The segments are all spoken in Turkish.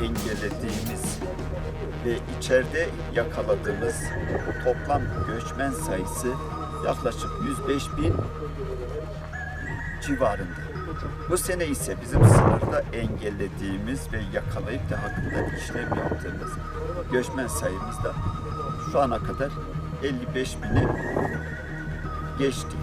engellediğimiz ve içeride yakaladığımız toplam göçmen sayısı yaklaşık 105 bin civarında. Bu sene ise bizim sınırda engellediğimiz ve yakalayıp da hakkında işlem yaptığımız göçmen sayımız da şu ana kadar 55 bini geçti.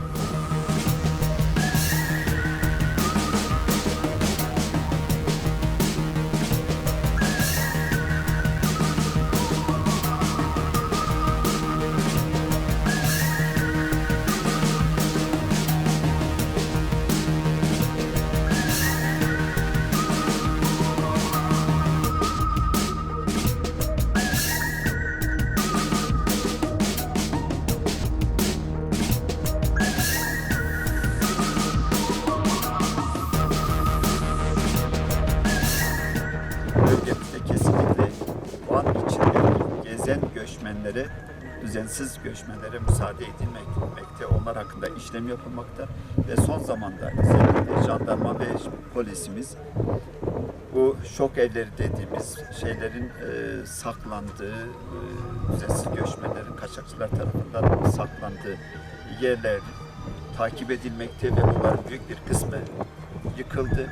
Bölgemizde kesinlikle Van içinde gezen göçmenlere, düzensiz göçmenlere müsaade edilmekte. Onlar hakkında işlem yapılmakta ve son zamanda özellikle jandarma ve polisimiz bu şok evleri dediğimiz şeylerin saklandığı, düzensiz göçmenlerin kaçakçılar tarafından saklandığı yerler takip edilmekte ve bunların büyük bir kısmı yıkıldı.